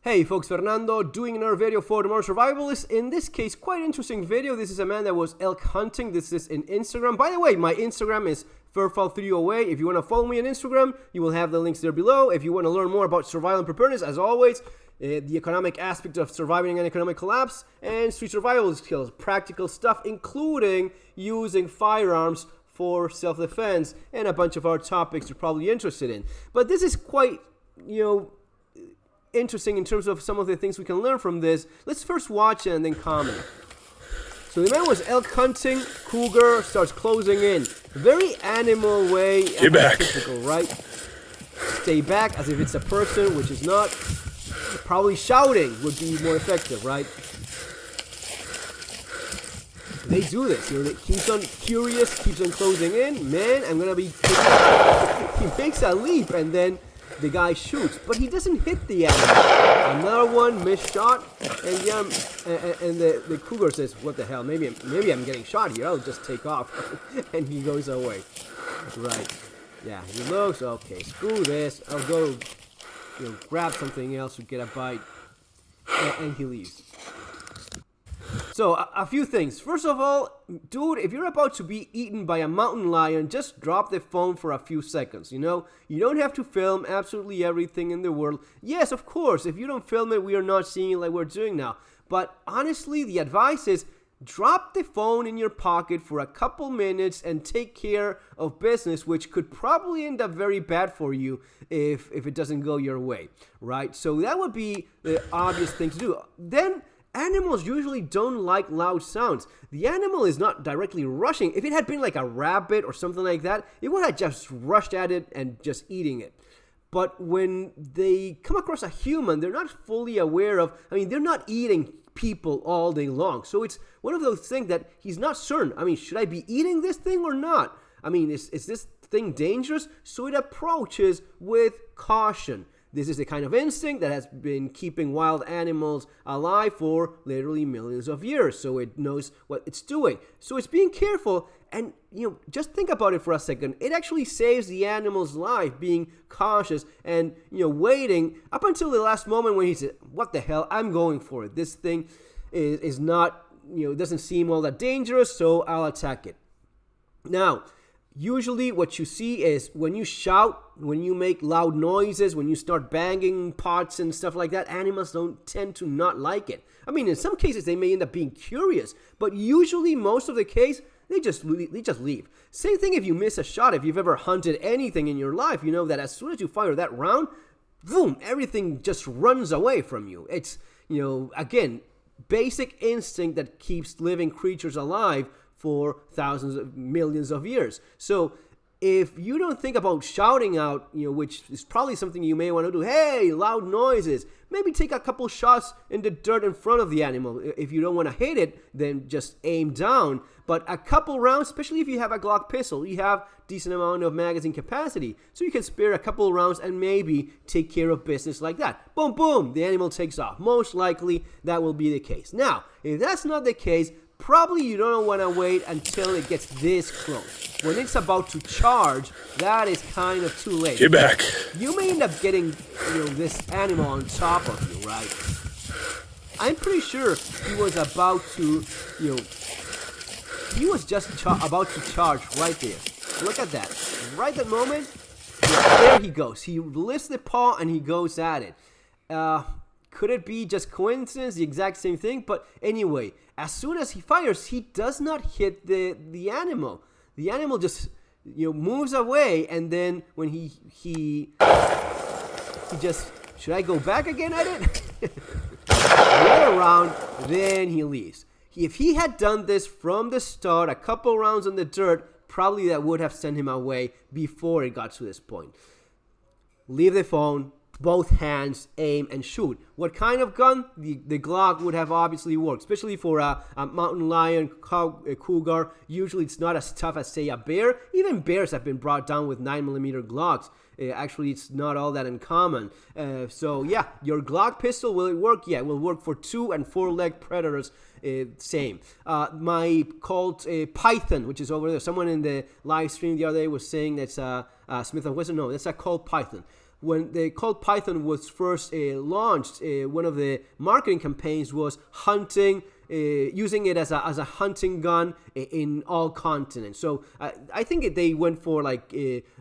Hey folks, Fernando doing another video for the Modern Survivalist. In this case, quite interesting video. This is a man that was elk hunting. This is in Instagram. By the way, my Instagram is Furfall308. If you want to follow me on Instagram, you will have the links there below. If you want to learn more about survival and preparedness, as always, the economic aspect of surviving an economic collapse, and street survival skills, practical stuff, including using firearms for self-defense, and a bunch of other topics you're probably interested in. But this is quite, interesting in terms of some of the things we can learn from this. Let's first watch it and then comment. So the man was elk hunting. Cougar starts closing in. Very animal way. Get back. Typical, right? Stay back as if it's a person, which is not. Probably shouting would be more effective, right? They do this. They keeps on curious, keeps on closing in. Man, I'm gonna be. He makes a leap and then the guy shoots, but he doesn't hit the animal. Another one missed shot, and the cougar says, "What the hell? Maybe I'm getting shot here. I'll just take off," and he goes away. Right? Yeah. He looks okay. Screw this. I'll go, grab something else to get a bite, and he leaves. So, a few things. First of all, dude, if you're about to be eaten by a mountain lion, just drop the phone for a few seconds, You don't have to film absolutely everything in the world. Yes, of course, if you don't film it, we are not seeing it like we're doing now. But honestly, the advice is drop the phone in your pocket for a couple minutes and take care of business, which could probably end up very bad for you if it doesn't go your way, right? So that would be the obvious thing to do. Then, animals usually don't like loud sounds. The animal is not directly rushing. If it had been like a rabbit or something like that, it would have just rushed at it and just eating it. But when they come across a human, they're not fully aware of, they're not eating people all day long. So it's one of those things that he's not certain. Should I be eating this thing or not? Is this thing dangerous? So it approaches with caution. This is the kind of instinct that has been keeping wild animals alive for literally millions of years. So it knows what it's doing. So it's being careful. And, just think about it for a second. It actually saves the animal's life being cautious and, waiting up until the last moment when he said, "What the hell? I'm going for it. This thing is not, doesn't seem all that dangerous, so I'll attack it." Now, usually what you see is when you shout, when you make loud noises, when you start banging pots and stuff like that, animals don't tend to not like it. In some cases they may end up being curious, but usually most of the case, they just leave. Same thing if you miss a shot. If you've ever hunted anything in your life, you know that as soon as you fire that round, boom, everything just runs away from you. It's, again, basic instinct that keeps living creatures alive for thousands of millions of years. So if you don't think about shouting out, which is probably something you may want to do, hey, loud noises, maybe take a couple shots in the dirt in front of the animal. If you don't want to hit it, then just aim down. But a couple rounds, especially if you have a Glock pistol, you have decent amount of magazine capacity. So you can spare a couple rounds and maybe take care of business like that. Boom, boom, the animal takes off. Most likely that will be the case. Now, if that's not the case, probably you don't want to wait until it gets this close. When it's about to charge, that is kind of too late. Get back. You may end up getting, this animal on top of you, right? I'm pretty sure he was about to, he was just about to charge right there. Look at that. Right at the moment, there he goes. He lifts the paw and he goes at it. Could it be just coincidence, the exact same thing? But anyway, as soon as he fires, he does not hit the animal. The animal just moves away, and then when he just, should I go back again at it? Another round, then he leaves. If he had done this from the start, a couple rounds in the dirt, probably that would have sent him away before it got to this point. Leave the phone. Both hands, aim, and shoot. What kind of gun? The Glock would have obviously worked, especially for a mountain lion, a cougar. Usually it's not as tough as, say, a bear. Even bears have been brought down with 9mm Glocks. Actually, it's not all that uncommon. So, yeah, your Glock pistol, will it work? Yeah, it will work for 2- and 4-leg predators. Same. My Colt Python, which is over there. Someone in the live stream the other day was saying that's Smith & Wesson. No, that's a Colt Python. when the Colt Python was first launched, one of the marketing campaigns was hunting, using it as a hunting gun in all continents. So I think they went for like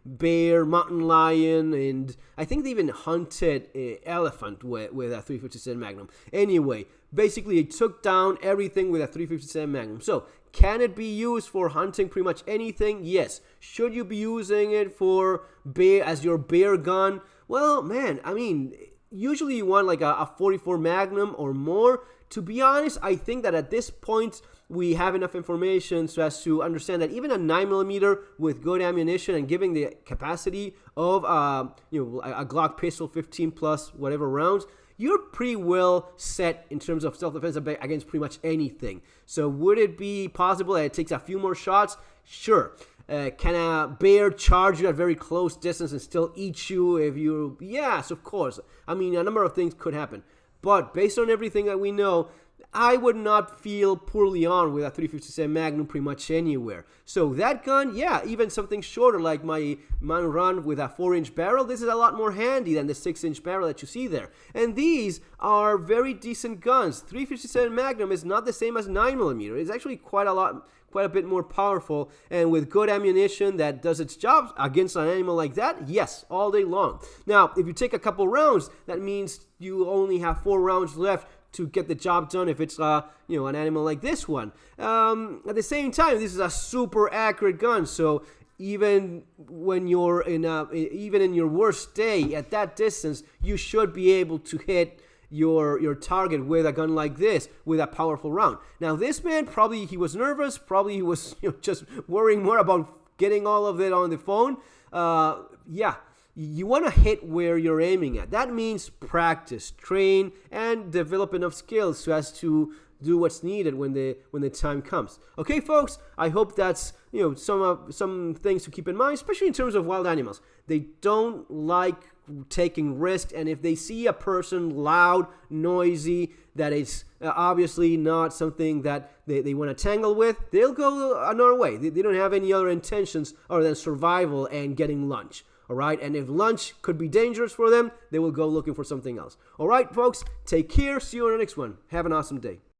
bear, mountain lion, and I think they even hunted elephant with a 357 Magnum. Anyway, basically it took down everything with a 357 Magnum. So can it be used for hunting pretty much anything? Yes. Should you be using it for bear as your bear gun? Well, man, I mean, usually you want like a 44 Magnum or more. To be honest, I think that at this point we have enough information so as to understand that even a 9mm with good ammunition and giving the capacity of a Glock pistol, 15 plus whatever rounds, you're pretty well set in terms of self-defense against pretty much anything. So would it be possible that it takes a few more shots? Sure. Can a bear charge you at very close distance and still eat you if you... Yes, of course. I mean, a number of things could happen. But based on everything that we know, I would not feel poorly on with a 357 Magnum pretty much anywhere. So that gun, yeah, even something shorter like my Run with a 4-inch barrel, this is a lot more handy than the 6-inch barrel that you see there. And these are very decent guns. 357 Magnum is not the same as 9mm. It's actually quite a bit more powerful, and with good ammunition that does its job against an animal like that, yes, all day long. Now, if you take a couple rounds, that means you only have 4 rounds left to get the job done if it's an animal like this one. At the same time, this is a super accurate gun, so even when you're even in your worst day at that distance, you should be able to hit your target with a gun like this, with a powerful round. Now this man, probably he was nervous, probably he was just worrying more about getting all of it on the phone. Yeah, you want to hit where you're aiming at. That means practice, train, and develop enough skills so as to do what's needed when the time comes. Okay, folks, I hope that's some things to keep in mind, especially in terms of wild animals. They don't like taking risks, and if they see a person loud, noisy, that is obviously not something that they want to tangle with, they'll go another way. They don't have any other intentions other than survival and getting lunch. All right, and if lunch could be dangerous for them, they will go looking for something else. All right, folks, take care. See you on the next one. Have an awesome day.